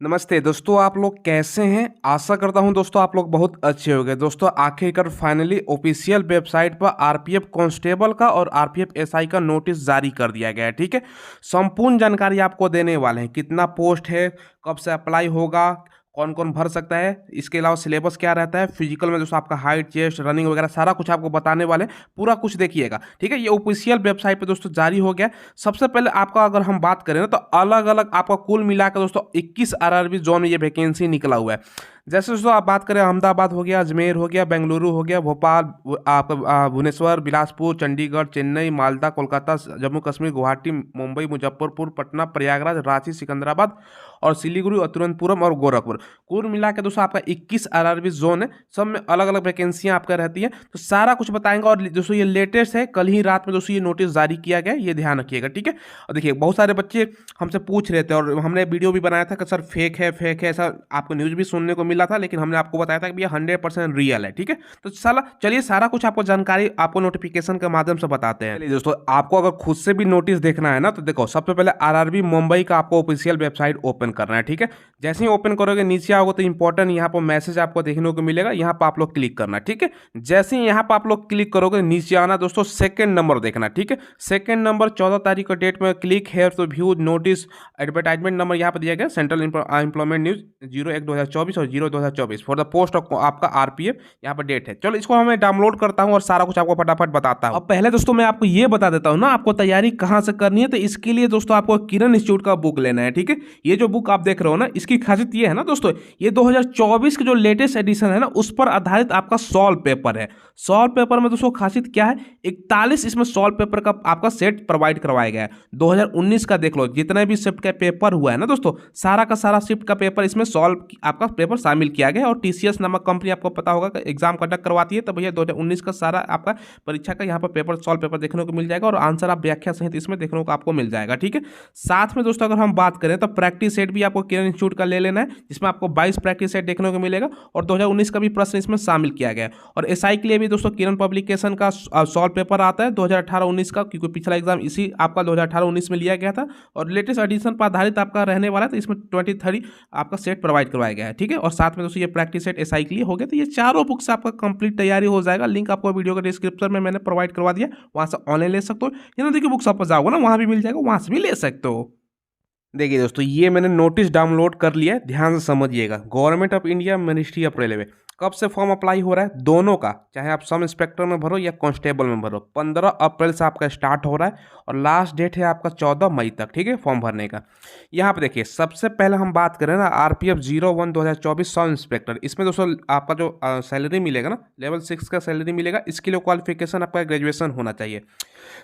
नमस्ते दोस्तों, आप लोग कैसे हैं? आशा करता हूं दोस्तों आप लोग बहुत अच्छे होंगे। दोस्तों आखिरकार फाइनली ऑफिशियल वेबसाइट पर आरपीएफ कांस्टेबल का और आरपीएफ एसआई का नोटिस जारी कर दिया गया है। ठीक है, संपूर्ण जानकारी आपको देने वाले हैं। कितना पोस्ट है, कब से अप्लाई होगा, कौन कौन भर सकता है, इसके अलावा सिलेबस क्या रहता है, फिजिकल में दोस्तों आपका हाइट, चेस्ट, रनिंग वगैरह सारा कुछ आपको बताने वाले हैं। पूरा कुछ देखिएगा। ठीक है, ये ऑफिशियल वेबसाइट पे दोस्तों जारी हो गया है। सबसे पहले आपका अगर हम बात करें ना तो अलग अलग आपका कुल मिलाकर दोस्तों 21 आरआरबी जोन में ये वैकेंसी निकला हुआ है। जैसे दोस्तों आप बात करें, अहमदाबाद हो गया, अजमेर हो गया, बेंगलुरु हो गया, भोपाल, आपका भुवनेश्वर, बिलासपुर, चंडीगढ़, चेन्नई, मालदा, कोलकाता, जम्मू कश्मीर, गुवाहाटी, मुंबई, मुजफ्फरपुर, पटना, प्रयागराज, रांची, सिकंदराबाद और सिलीगुड़ी और तिरुवनंतपुरम और गोरखपुर। कुल मिला के दोस्तों आपका 21 आरआरबी जोन है। सब में अलग अलग वैकेंसियां आपका रहती हैं, तो सारा कुछ बताएंगे। और दोस्तों ये लेटेस्ट है, कल ही रात में दोस्तों ये नोटिस जारी किया गया है, ये ध्यान रखिएगा। ठीक है, और देखिए बहुत सारे बच्चे हमसे पूछ रहे थे और हमने वीडियो भी बनाया था कि सर फेक है, फेक है, ऐसा आपको न्यूज़ भी सुनने को मिला था, लेकिन हमने आपको बताया था कि भैया 100% रियल है। ठीक है, तो साला चलिए सारा कुछ आपको जानकारी आपको नोटिफिकेशन के माध्यम से बताते हैं। चलिए दोस्तों, आपको अगर खुद से भी नोटिस देखना है ना तो देखो, सबसे पहले आरआरबी मुंबई का आपको ऑफिशियल वेबसाइट ओपन करना है। ठीक है, जैसे ही ओपन करोगे नीचे आओगे तो इंपॉर्टेंट यहाँ पर मैसेज आपको देखने को मिलेगा, यहाँ पर आप लोग क्लिक करना। ठीक है, जैसे ही यहाँ पर आप लोग क्लिक करोगे नीचे आना दोस्तों, सेकंड नंबर देखना। ठीक है, सेकंड नंबर 14 तारीख का डेट में क्लिक हेयर तो व्यू नोटिस एडवर्टाइजमेंट नंबर यहाँ पर दिया गया, सेंट्रल एम्प्लॉयमेंट न्यूज 01/2024 और 0/2024 फॉर द पोस्ट ऑफ आपका आरपीएफ, यहाँ पर डेट है। चलो इसको मैं डाउनलोड करता हूँ और सारा कुछ आपको फटाफट बताता हूँ। अब पहले दोस्तों मैं आपको ये बता देता हूँ ना आपको तैयारी कहाँ से करनी है। तो इसके लिए दोस्तों आपको किरण इंस्टीट्यूट का बुक लेना है। ठीक है, ये जो बुक आप देख रहे हो ना, इसकी खासियत ये है ना दोस्तों, ये 2024 के जो लेटेस्ट एडिशन है ना उस पर आधारित आपका सॉल्व पेपर है। सॉल्व पेपर में दोस्तों खासियत क्या है, 41 इसमें सॉल्व पेपर का आपका सेट प्रोवाइड करवाया गया है। 2019 का देख लो, जितने भी शिफ्ट का पेपर हुआ है ना दोस्तों, सारा का सारा शिफ्ट का पेपर इसमें सॉल्व आपका पेपर शामिल किया गया है। और टीसीएस नामक कंपनी आपको पता होगा कि एग्जाम कंडक्ट करवाती है, तो भैया 2019 का सारा आपका परीक्षा का यहाँ पर पेपर सॉल्व पेपर देखने को मिल जाएगा और आंसर आप व्याख्या सहित इसमें देखने को आपको मिल जाएगा। ठीक है, साथ में दोस्तों अगर हम बात करें तो प्रैक्टिस सेट भी आपको किरण इंस्टीट्यूट का ले लेना है, जिसमें आपको 22 प्रैक्टिस सेट देखने को मिलेगा और 2019 का भी प्रश्न इसमें शामिल किया गया है। और एसआई के लिए भी दोस्तों किरण पब्लिकेशन का सॉल्व पेपर आता है 2018-19 का, क्योंकि पिछला एग्जाम इसी आपका 2018-19 में लिया गया था और लेटेस्ट एडिशन पर आधारित आपका रहने वाला है, तो इसमें 23 आपका सेट प्रोवाइड करवाया गया है। ठीक है, और साथ में दोस्तों ये प्रैक्टिस सेट एसआई के लिए हो गया। तो ये चारों बुक से आपका कंप्लीट तैयारी हो जाएगा। लिंक आपको वीडियो के डिस्क्रिप्शन में मैंने प्रोवाइड करवा दिया, वहाँ से ऑनलाइन ले सकते हो, या नदी की बुक शॉप पर जाओगे ना वहाँ भी मिल जाएगा, वहाँ से भी ले सकते हो। देखिए दोस्तों, ये मैंने नोटिस डाउनलोड कर लिया है, ध्यान से समझिएगा। Government of India, ministry of railway, कब से फॉर्म अप्लाई हो रहा है दोनों का, चाहे आप सब इंस्पेक्टर में भरो या कांस्टेबल में भरो, 15 अप्रैल से आपका स्टार्ट हो रहा है और लास्ट डेट है आपका 14 मई तक। ठीक है, फॉर्म भरने का। यहाँ पे देखिए, सबसे पहले हम बात करें ना आरपीएफ 01/2024 सब इंस्पेक्टर, इसमें दोस्तों आपका जो सैलरी मिलेगा ना, लेवल 6 का सैलरी मिलेगा। इसके लिए क्वालिफिकेशन आपका ग्रेजुएशन होना चाहिए।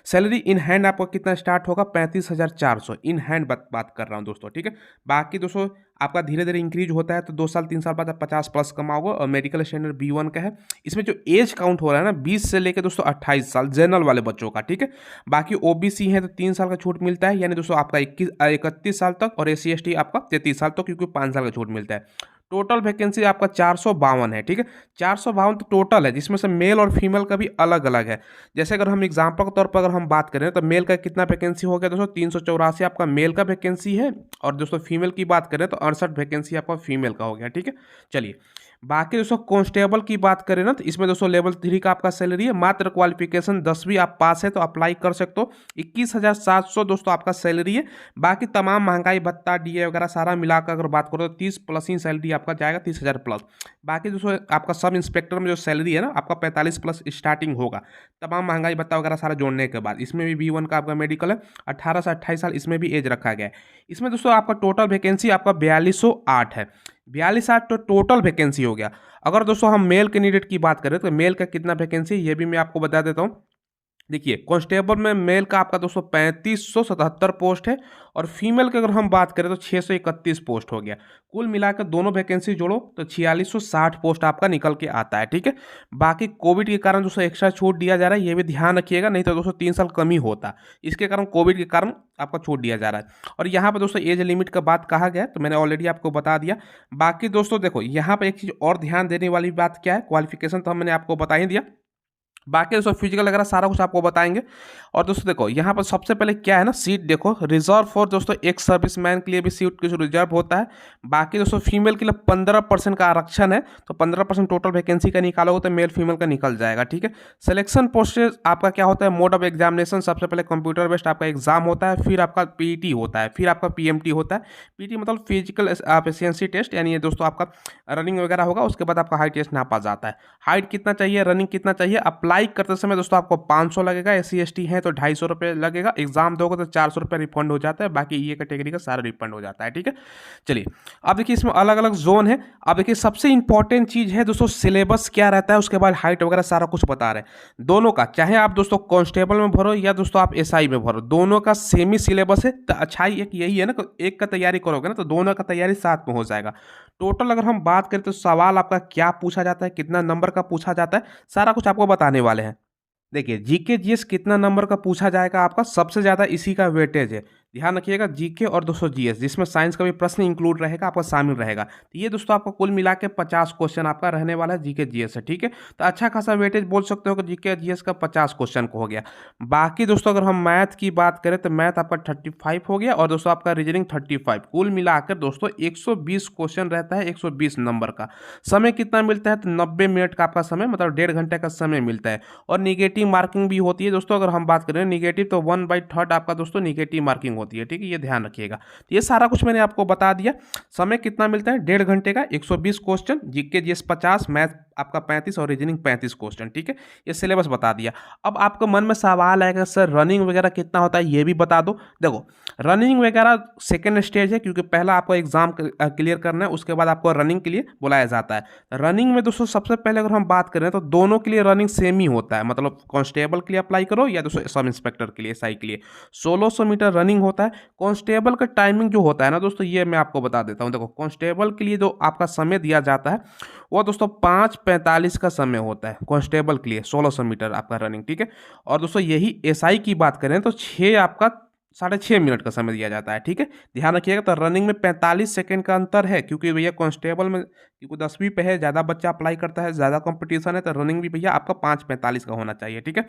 सैलरी इन हैंड आपको कितना स्टार्ट होगा, 35,400 इन हैंड बात कर रहा हूँ दोस्तों। ठीक है, बाकी दोस्तों आपका धीरे धीरे इंक्रीज होता है, तो 2 साल 3 साल बाद आप 50+ कमाओगे और मेडिकल स्टैंडर्ड B1 का है। इसमें जो एज काउंट हो रहा है ना 20 से लेकर दोस्तों 28 साल जनरल वाले बच्चों का। ठीक है, बाकी ओबीसी है तो 3 साल का छूट मिलता है, यानी दोस्तों आपका 31 साल तक, और SC ST आपका 33 साल तक, क्योंकि 5 साल का छूट मिलता है। टोटल वैकेंसी आपका 452 है। ठीक है, 452 तो टोटल है, जिसमें से मेल और फीमेल का भी अलग अलग है। जैसे अगर हम एग्जाम्पल के तौर पर अगर हम बात करें तो मेल का कितना वैकेंसी हो गया दोस्तों, 384 आपका मेल का वैकेंसी है। और दोस्तों फीमेल की बात करें तो 68 वैकेंसी आपका फीमेल का हो गया। ठीक है, चलिए बाकी दोस्तों कांस्टेबल की बात करें ना तो इसमें दोस्तों लेवल 3 का आपका सैलरी है। मात्र क्वालिफिकेशन 10वीं आप पास है तो अप्लाई कर सकते हो। 21,700 दोस्तों आपका सैलरी है। बाकी तमाम महंगाई भत्ता डीए वगैरह सारा मिलाकर अगर बात करो तो 30+ ही सैलरी आपका जाएगा, 30,000+। बाकी दोस्तों आपका सब इंस्पेक्टर में जो सैलरी है ना आपका 45+ स्टार्टिंग होगा, तमाम महंगाई भत्ता वगैरह सारा जोड़ने के बाद। इसमें भी B1 का आपका मेडिकल है, 18 से 28 साल इसमें भी एज रखा गया है। इसमें दोस्तों आपका टोटल वैकेंसी आपका 4208 है। 4208 तो टोटल वैकेंसी हो गया। अगर दोस्तों हम मेल कैंडिडेट की बात करें तो मेल का कितना वैकेंसी है ये भी मैं आपको बता देता हूँ। देखिए कांस्टेबल में मेल का आपका दोस्तों 3577 पोस्ट है और फीमेल की अगर हम बात करें तो 631 पोस्ट हो गया। कुल मिलाकर दोनों वैकेंसी जोड़ो तो 4660 पोस्ट आपका निकल के आता है। ठीक है, बाकी कोविड के कारण दोस्तों एक्स्ट्रा छूट दिया जा रहा है, ये भी ध्यान रखिएगा, नहीं तो दोस्तों 3 साल कम ही होता। इसके कारण कोविड के कारण आपका छूट दिया जा रहा है। और यहाँ पर दोस्तों एज लिमिट का बात कहा गया तो मैंने ऑलरेडी आपको बता दिया। बाकी दोस्तों देखो यहाँ पर एक चीज़ और ध्यान देने वाली बात क्या है, क्वालिफिकेशन तो मैंने आपको बता ही दिया। बाकी दोस्तों फिजिकल वगैरह सारा कुछ आपको बताएंगे। और दोस्तों देखो यहाँ पर सबसे पहले क्या है ना, सीट देखो रिजर्व फॉर दोस्तों एक सर्विसमैन के लिए भी सीट कुछ रिजर्व होता है। बाकी दोस्तों फीमेल के लिए 15% का आरक्षण है, तो 15% टोटल वैकेंसी का निकालोगे तो मेल फीमेल का निकल जाएगा, ठीक है। सिलेक्शन प्रोसेस आपका क्या होता है, मोड ऑफ एग्जामिनेशन सबसे पहले कंप्यूटर बेस्ड आपका एग्जाम होता है, फिर आपका पीईटी होता है, फिर आपका पीएमटी होता है। पीटी मतलब फिजिकल एफिशिएंसी टेस्ट, यानी ये दोस्तों आपका रनिंग वगैरह होगा, उसके बाद आपका हाइट टेस्ट नापा जाता है। हाइट कितना चाहिए, रनिंग कितना चाहिए, अप्लाई करते समय दोस्तों आपको 500 लगेगा, SC ST है तो 250 रुपये लगेगा, एग्जाम दोगे तो 400 रुपये रिफंड हो जाता है, बाकी ये कैटेगरी का सारा रिफंड हो जाता है, ठीक है। चलिए अब देखिए इसमें अलग अलग जोन है। अब देखिए सबसे इंपॉर्टेंट चीज है दोस्तों सिलेबस क्या रहता है, उसके बाद हाइट वगैरह सारा कुछ बता रहे हैं दोनों का, चाहे आप दोस्तों कांस्टेबल में भरो या दोस्तों आप SI में भरो, दोनों का सेम ही सिलेबस है। तो अच्छाई एक यही है ना, एक का तैयारी करोगे ना तो दोनों का तैयारी साथ में हो जाएगा। टोटल अगर हम बात करें तो सवाल आपका क्या पूछा जाता है, कितना नंबर का पूछा जाता है, सारा कुछ आपको बताने वाले हैं। देखिए जीके जीएस कितना नंबर का पूछा जाएगा आपका, सबसे ज़्यादा इसी का वेटेज है। ध्यान रखिएगा जीके और दोस्तों जीएस, जिसमें साइंस का भी प्रश्न इंक्लूड रहेगा, आपका शामिल रहेगा। तो ये दोस्तों आपका कुल मिला के 50 क्वेश्चन आपका रहने वाला है जीके जीएस से, ठीक है। तो अच्छा खासा वेटेज बोल सकते हो कि जीके जीएस का 50 क्वेश्चन को हो गया। बाकी दोस्तों अगर हम मैथ की बात करें तो मैथ आपका 35 हो गया, और दोस्तों आपका रीजनिंग 35, कुल मिलाकर दोस्तों 120 क्वेश्चन रहता है, 120 नंबर का। समय कितना मिलता है तो 90 मिनट का आपका समय, मतलब 1.5 घंटे का समय मिलता है। और निगेटिव मार्किंग भी होती है दोस्तों, अगर हम बात करें निगेटिव तो 1/3 आपका दोस्तों निगेटिव मार्किंग होती है, ठीक है, ये ध्यान रखिएगा। तो ये सारा कुछ मैंने आपको बता दिया। समय कितना मिलता है 1.5 घंटे का, 120 क्वेश्चन, जीके जीएस 50, मैथ आपका 35 और रीजनिंग 35 क्वेश्चन, ठीक है। ये सिलेबस बता दिया। अब आपके मन में सवाल आएगा सर रनिंग वगैरह कितना होता है ये भी बता दो। देखो रनिंग वगैरह सेकेंड स्टेज है, क्योंकि पहला आपको एग्जाम क्लियर करना है, उसके बाद आपको रनिंग के लिए बुलाया जाता है। रनिंग में दोस्तों सबसे पहले अगर हम बात करें तो दोनों के लिए रनिंग सेम ही होता है, मतलब कांस्टेबल के लिए अप्लाई करो या दोस्तों सब इंस्पेक्टर के लिए SI के लिए 1600 मीटर रनिंग होता है। कांस्टेबल का टाइमिंग जो होता है ना दोस्तों, ये मैं आपको बता देता हूँ। देखो कांस्टेबल के लिए जो आपका समय दिया जाता है वो दोस्तों 5:45 का समय होता है कांस्टेबल के लिए, 1600 मीटर आपका रनिंग, ठीक है। और दोस्तों यही SI की बात करें तो 6 आपका 6.5 मिनट का समय दिया जाता है, ठीक है। ध्यान रखिएगा। तो रनिंग में 45 सेकंड का अंतर है, क्योंकि भैया कांस्टेबल में क्योंकि 10वीं पे है, ज़्यादा बच्चा अप्लाई करता है, ज़्यादा कंपटीशन है, तो रनिंग भी भैया आपका 5:45 का होना चाहिए, ठीक है।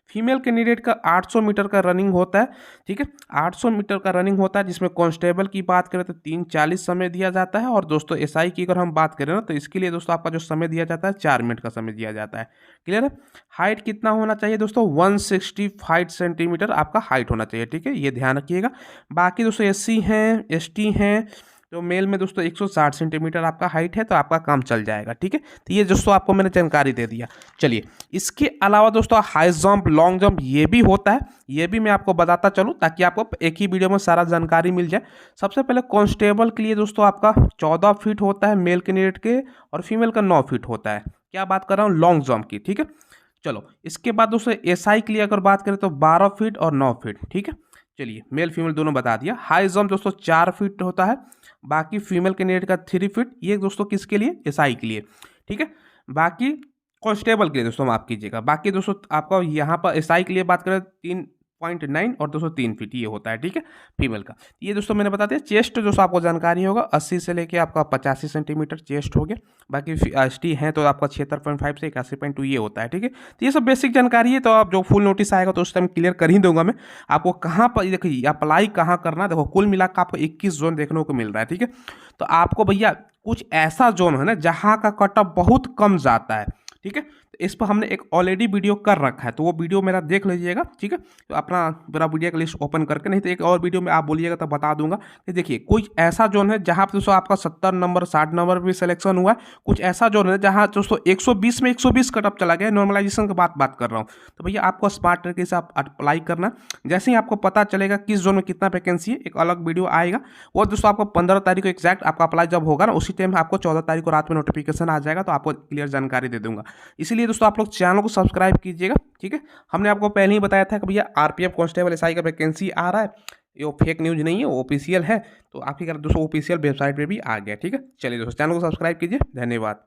फीमेल कैंडिडेट का 800 मीटर का रनिंग होता है, ठीक है। 800 मीटर का रनिंग होता है, जिसमें कांस्टेबल की बात करें तो 3:40 समय दिया जाता है। और दोस्तों SI की अगर हम बात करें ना तो इसके लिए दोस्तों आपका जो समय दिया जाता है 4 मिनट का समय दिया जाता है। क्लियर है। हाइट कितना होना चाहिए दोस्तों, 165 सेंटीमीटर आपका हाइट होना चाहिए, ठीक है, ये ध्यान रखिएगा। बाकी दोस्तों SC हैं ST हैं, तो मेल में दोस्तों 160 सेंटीमीटर आपका हाइट है, तो आपका काम चल जाएगा, ठीक है। तो ये दोस्तों आपको मैंने जानकारी दे दिया। चलिए इसके अलावा दोस्तों हाई जंप लॉन्ग जंप ये भी होता है, ये भी मैं आपको बताता चलूँ ताकि आपको एक ही वीडियो में सारा जानकारी मिल जाए। सबसे पहले कांस्टेबल के लिए दोस्तों आपका 14 फीट होता है मेल कैंडिडेट के, और फीमेल का 9 फीट होता है। क्या बात कर रहा हूँ, लॉन्ग जंप की, ठीक है। चलो इसके बाद दोस्तों SI के लिए अगर बात करें तो 12 फीट और 9 फीट, ठीक है। चलिए मेल फीमेल दोनों बता दिया। हाई जंप दोस्तों 4 फीट होता है, बाकी फीमेल कैंडिडेट का 3 फीट, ये दोस्तों किसके लिए, SI के लिए, ठीक है। बाकी कांस्टेबल के लिए दोस्तों माफ कीजिएगा, बाकी दोस्तों आपका यहाँ पर SI के लिए बात करें 3.9 और दोस्तों 3 फीट ये होता है, ठीक है, फीमेल का। ये दोस्तों मैंने बता दिया। चेस्ट दोस्तों आपको जानकारी होगा 80 से लेके आपका 85 सेंटीमीटर चेस्ट हो गया। बाकी ST है तो आपका 76.5 से 81.2 ये होता है, ठीक है। तो ये सब बेसिक जानकारी है, तो आप जो फुल नोटिस आएगा तो उस टाइम क्लियर कर ही दूंगा मैं आपको। कहाँ पर देखिए अप्लाई कहाँ करना, देखो कुल मिलाकर आपको 21 जोन देखने को मिल रहा है, ठीक है। तो आपको भैया कुछ ऐसा जोन है ना जहाँ का कट ऑफ बहुत कम जाता है, ठीक है। तो इस पर हमने एक ऑलरेडी वीडियो कर रखा है, तो वो वीडियो मेरा देख लीजिएगा, ठीक है। तो अपना मेरा वीडियो का लिस्ट ओपन करके, नहीं तो एक और वीडियो में आप बोलिएगा तो बता दूंगा कि देखिए कोई ऐसा जोन है जहाँ पर दोस्तों आपका 70 नंबर 60 नंबर भी सिलेक्शन हुआ है। कुछ ऐसा जोन है जहाँ दोस्तों 120 में 120 कट ऑफ चला गया, नॉर्मलाइजेशन की बात कर रहा हूँ। तो भैया आपको स्मार्ट तरीके से आप अप्लाई करना। जैसे ही आपको पता चलेगा किस जोन में कितना वैकेंसी है, एक अलग वीडियो आएगा। वो दोस्तों आपको 15 तारीख को एग्जैक्ट आपका अप्लाई जब होगा ना, उसी टाइम आपको 14 तारीख को रात में नोटिफिकेशन आ जाएगा, तो आपको क्लियर जानकारी दे दूंगा। इसलिए दोस्तों आप लोग चैनल को सब्सक्राइब कीजिएगा, ठीक है। हमने आपको पहले ही बताया था कि भैया RPF कांस्टेबल SI का वैकेंसी आ रहा है, ये फेक न्यूज नहीं है, वो ऑफिशियल है। तो आपकी दोस्तों ऑफिशियल वेबसाइट पे भी आ गया, ठीक है। चलिए दोस्तों चैनल को सब्सक्राइब कीजिए, धन्यवाद।